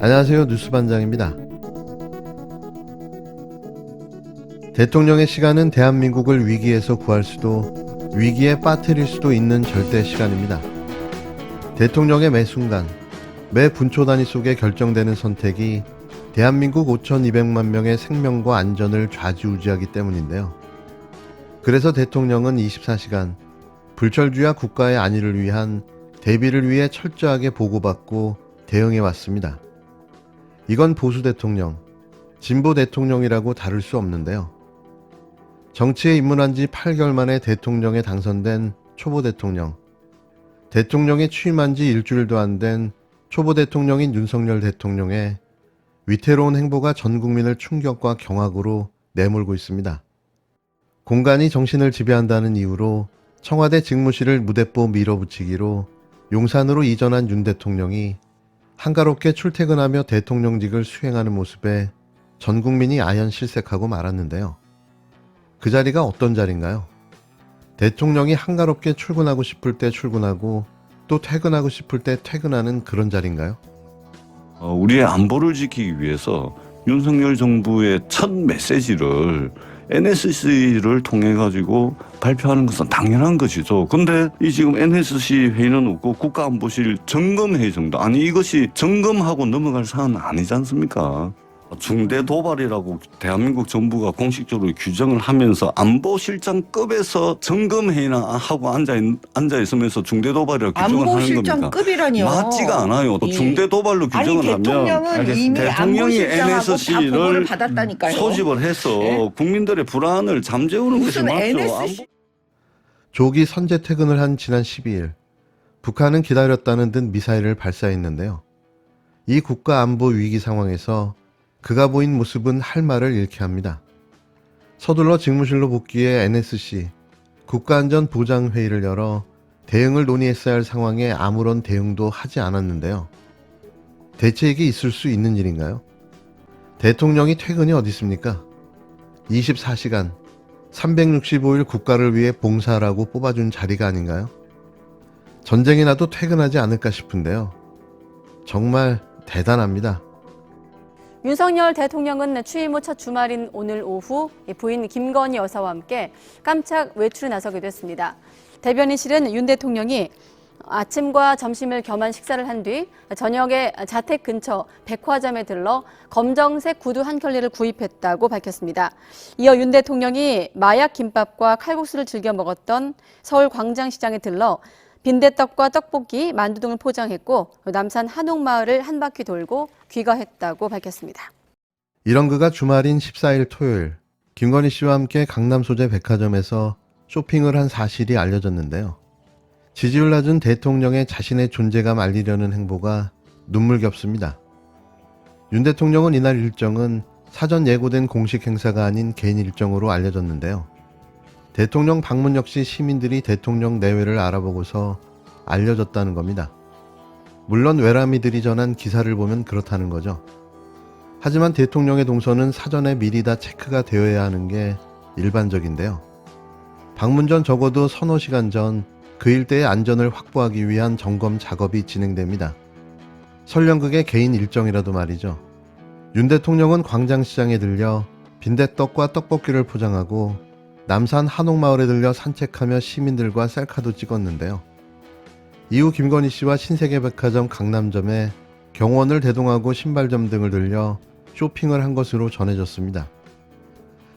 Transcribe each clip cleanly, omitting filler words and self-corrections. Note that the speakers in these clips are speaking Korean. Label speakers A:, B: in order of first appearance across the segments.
A: 안녕하세요. 뉴스반장입니다. 대통령의 시간은 대한민국을 위기에서 구할 수도 위기에 빠뜨릴 수도 있는 절대 시간입니다. 대통령의 매 순간, 매 분초 단위 속에 결정되는 선택이 대한민국 5,200만 명의 생명과 안전을 좌지우지하기 때문인데요. 그래서 대통령은 24시간 불철주야 국가의 안위를 위한 대비를 위해 철저하게 보고받고 대응해 왔습니다. 이건 보수 대통령, 진보 대통령이라고 다를 수 없는데요. 정치에 입문한 지 8개월 만에 대통령에 당선된 초보 대통령, 대통령에 취임한 지 일주일도 안 된 초보 대통령인 윤석열 대통령의 위태로운 행보가 전 국민을 충격과 경악으로 내몰고 있습니다. 공간이 정신을 지배한다는 이유로 청와대 직무실을 무대뽀 밀어붙이기로 용산으로 이전한 윤 대통령이 한가롭게 출퇴근하며 대통령직을 수행하는 모습에 전 국민이 아연 실색하고 말았는데요. 그 자리가 어떤 자리인가요? 대통령이 한가롭게 출근하고 싶을 때 출근하고 또 퇴근하고 싶을 때 퇴근하는 그런 자리인가요?
B: 우리의 안보를 지키기 위해서 윤석열 정부의 첫 메시지를 NSC를 통해 가지고 발표하는 것은 당연한 것이죠. 근데 이 지금 NSC 회의는 없고 국가안보실 점검회의 정도, 아니 이것이 점검하고 넘어갈 사안은 아니지 않습니까? 중대 도발이라고 대한민국 정부가 공식적으로 규정을 하면서 안보실장급에서 점검회의나 하고 앉아 있으면서 중대 도발이라고 규정을 하는 겁니까?
C: 안보실장급이라니요.
B: 맞지가 않아요. 또
C: 예.
B: 중대 도발로 규정을
C: 아니 대통령은
B: 하면
C: 이미
B: 대통령이
C: 안보실장하고 다
B: NSC를
C: 보고를 받았다니까요.
B: 소집을 해서
C: 예?
B: 국민들의 불안을 잠재우는 것이
C: 무슨
B: 맞죠.
C: NSC
A: 조기 선제 퇴근을 한 지난 12일, 북한은 기다렸다는 듯 미사일을 발사했는데요. 이 국가 안보 위기 상황에서 그가 보인 모습은 할 말을 잃게 합니다. 서둘러 직무실로 복귀해 NSC 국가안전보장회의를 열어 대응을 논의했어야 할 상황에 아무런 대응도 하지 않았는데요. 대체 이게 있을 수 있는 일인가요? 대통령이 퇴근이 어디 있습니까? 24시간 365일 국가를 위해 봉사하라고 뽑아준 자리가 아닌가요? 전쟁이 나도 퇴근하지 않을까 싶은데요. 정말 대단합니다.
D: 윤석열 대통령은 취임 후 첫 주말인 오늘 오후 부인 김건희 여사와 함께 깜짝 외출에 나서게 됐습니다. 대변인실은 윤 대통령이 아침과 점심을 겸한 식사를 한 뒤 저녁에 자택 근처 백화점에 들러 검정색 구두 한 켤레를 구입했다고 밝혔습니다. 이어 윤 대통령이 마약 김밥과 칼국수를 즐겨 먹었던 서울 광장시장에 들러 빈대떡과 떡볶이, 만두 등을 포장했고 남산 한옥마을을 한 바퀴 돌고 귀가했다고 밝혔습니다.
A: 이런 그가 주말인 14일 토요일 김건희 씨와 함께 강남 소재 백화점에서 쇼핑을 한 사실이 알려졌는데요. 지지율 낮은 대통령의 자신의 존재감 알리려는 행보가 눈물겹습니다. 윤 대통령은 이날 일정은 사전 예고된 공식 행사가 아닌 개인 일정으로 알려졌는데요. 대통령 방문 역시 시민들이 대통령 내외를 알아보고서 알려졌다는 겁니다. 물론 외람이들이 전한 기사를 보면 그렇다는 거죠. 하지만 대통령의 동선은 사전에 미리 다 체크가 되어야 하는 게 일반적인데요. 방문 전 적어도 서너 시간 전 그 일대의 안전을 확보하기 위한 점검 작업이 진행됩니다. 설령극의 개인 일정이라도 말이죠. 윤 대통령은 광장시장에 들려 빈대떡과 떡볶이를 포장하고 남산 한옥마을에 들려 산책하며 시민들과 셀카도 찍었는데요. 이후 김건희 씨와 신세계백화점 강남점에 경원을 대동하고 신발점 등을 들려 쇼핑을 한 것으로 전해졌습니다.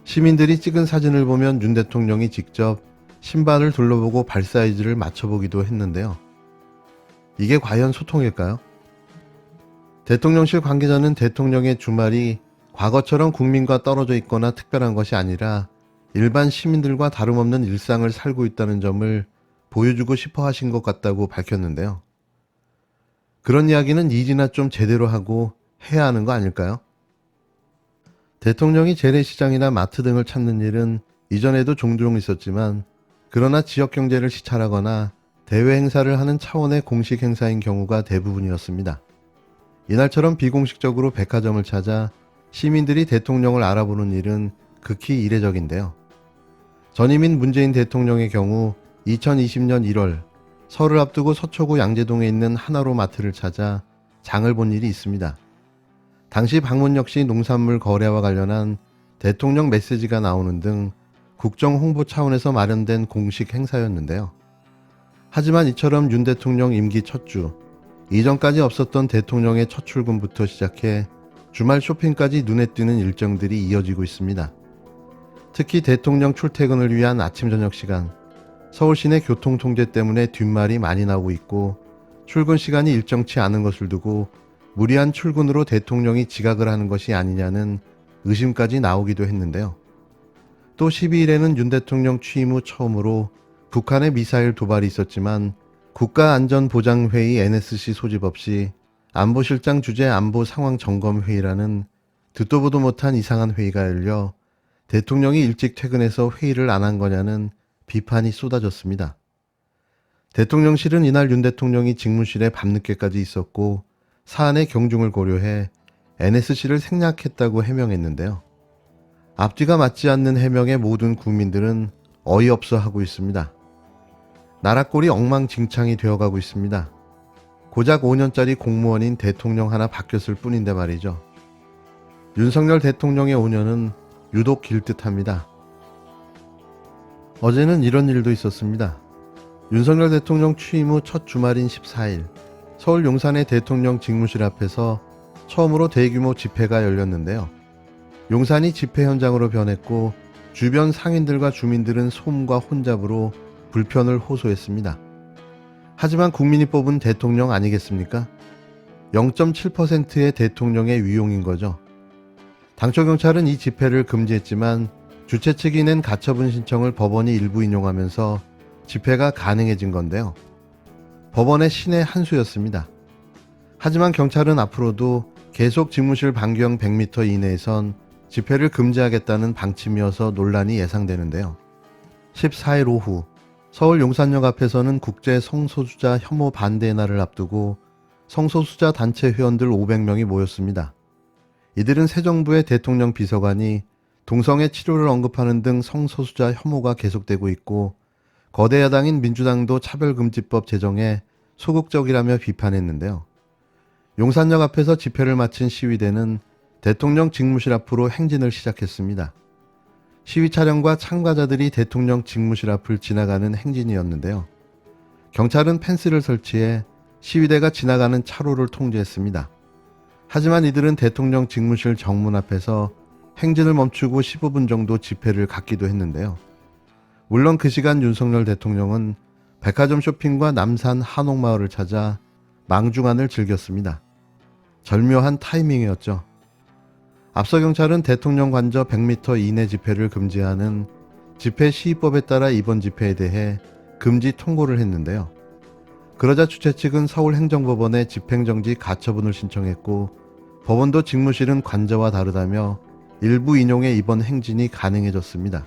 A: 시민들이 찍은 사진을 보면 윤 대통령이 직접 신발을 둘러보고 발 사이즈를 맞춰보기도 했는데요. 이게 과연 소통일까요? 대통령실 관계자는 대통령의 주말이 과거처럼 국민과 떨어져 있거나 특별한 것이 아니라 일반 시민들과 다름없는 일상을 살고 있다는 점을 보여주고 싶어 하신 것 같다고 밝혔는데요. 그런 이야기는 일이나 좀 제대로 하고 해야 하는 거 아닐까요? 대통령이 재래시장이나 마트 등을 찾는 일은 이전에도 종종 있었지만 그러나 지역경제를 시찰하거나 대외 행사를 하는 차원의 공식 행사인 경우가 대부분이었습니다. 이날처럼 비공식적으로 백화점을 찾아 시민들이 대통령을 알아보는 일은 극히 이례적인데요. 전임인 문재인 대통령의 경우 2020년 1월 설을 앞두고 서초구 양재동에 있는 하나로 마트를 찾아 장을 본 일이 있습니다. 당시 방문 역시 농산물 거래와 관련한 대통령 메시지가 나오는 등 국정 홍보 차원에서 마련된 공식 행사였는데요. 하지만 이처럼 윤 대통령 임기 첫 주, 이전까지 없었던 대통령의 첫 출근부터 시작해 주말 쇼핑까지 눈에 띄는 일정들이 이어지고 있습니다. 특히 대통령 출퇴근을 위한 아침 저녁 시간, 서울 시내 교통 통제 때문에 뒷말이 많이 나오고 있고 출근 시간이 일정치 않은 것을 두고 무리한 출근으로 대통령이 지각을 하는 것이 아니냐는 의심까지 나오기도 했는데요. 또 12일에는 윤 대통령 취임 후 처음으로 북한의 미사일 도발이 있었지만 국가안전보장회의 NSC 소집 없이 안보실장 주재 안보상황점검회의라는 듣도 보도 못한 이상한 회의가 열려 대통령이 일찍 퇴근해서 회의를 안 한 거냐는 비판이 쏟아졌습니다. 대통령실은 이날 윤 대통령이 직무실에 밤늦게까지 있었고 사안의 경중을 고려해 NSC를 생략했다고 해명했는데요. 앞뒤가 맞지 않는 해명에 모든 국민들은 어이없어 하고 있습니다. 나라꼴이 엉망진창이 되어가고 있습니다. 고작 5년짜리 공무원인 대통령 하나 바뀌었을 뿐인데 말이죠. 윤석열 대통령의 5년은 유독 길 듯합니다. 어제는 이런 일도 있었습니다. 윤석열 대통령 취임 후 첫 주말인 14일 서울 용산의 대통령 직무실 앞에서 처음으로 대규모 집회가 열렸는데요. 용산이 집회 현장으로 변했고 주변 상인들과 주민들은 소음과 혼잡으로 불편을 호소했습니다. 하지만 국민이 뽑은 대통령 아니겠습니까? 0.7%의 대통령의 위용인 거죠. 당초 경찰은 이 집회를 금지했지만 주최 측이 낸 가처분 신청을 법원이 일부 인용하면서 집회가 가능해진 건데요. 법원의 신의 한 수였습니다. 하지만 경찰은 앞으로도 계속 집무실 반경 100m 이내에선 집회를 금지하겠다는 방침이어서 논란이 예상되는데요. 14일 오후 서울 용산역 앞에서는 국제 성소수자 혐오 반대의 날을 앞두고 성소수자 단체 회원들 500명이 모였습니다. 이들은 새 정부의 대통령 비서관이 동성애 치료를 언급하는 등 성소수자 혐오가 계속되고 있고 거대 야당인 민주당도 차별금지법 제정에 소극적이라며 비판했는데요. 용산역 앞에서 집회를 마친 시위대는 대통령 직무실 앞으로 행진을 시작했습니다. 시위 차량과 참가자들이 대통령 직무실 앞을 지나가는 행진이었는데요. 경찰은 펜스를 설치해 시위대가 지나가는 차로를 통제했습니다. 하지만 이들은 대통령 직무실 정문 앞에서 행진을 멈추고 15분 정도 집회를 갖기도 했는데요. 물론 그 시간 윤석열 대통령은 백화점 쇼핑과 남산 한옥마을을 찾아 망중한을 즐겼습니다. 절묘한 타이밍이었죠. 앞서 경찰은 대통령 관저 100m 이내 집회를 금지하는 집회 시위법에 따라 이번 집회에 대해 금지 통고를 했는데요. 그러자 주최 측은 서울행정법원에 집행정지 가처분을 신청했고 법원도 직무실은 관저와 다르다며 일부 인용해 이번 행진이 가능해졌습니다.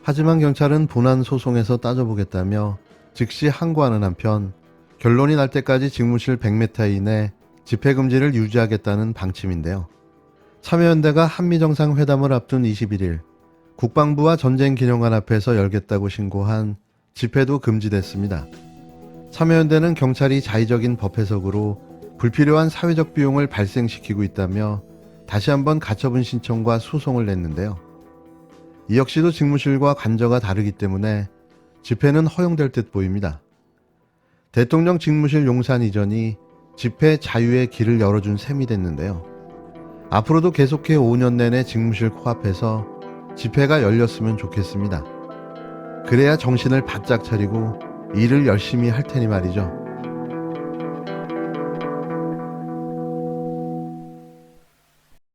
A: 하지만 경찰은 본안 소송에서 따져보겠다며 즉시 항고하는 한편 결론이 날 때까지 직무실 100m 이내 집회 금지를 유지하겠다는 방침인데요. 참여연대가 한미정상회담을 앞둔 21일 국방부와 전쟁기념관 앞에서 열겠다고 신고한 집회도 금지됐습니다. 참여연대는 경찰이 자의적인 법 해석으로 불필요한 사회적 비용을 발생시키고 있다며 다시 한번 가처분 신청과 소송을 냈는데요. 이 역시도 직무실과 관저가 다르기 때문에 집회는 허용될 듯 보입니다. 대통령 직무실 용산 이전이 집회 자유의 길을 열어준 셈이 됐는데요. 앞으로도 계속해 5년 내내 직무실 코앞에서 집회가 열렸으면 좋겠습니다. 그래야 정신을 바짝 차리고 일을 열심히 할 테니 말이죠.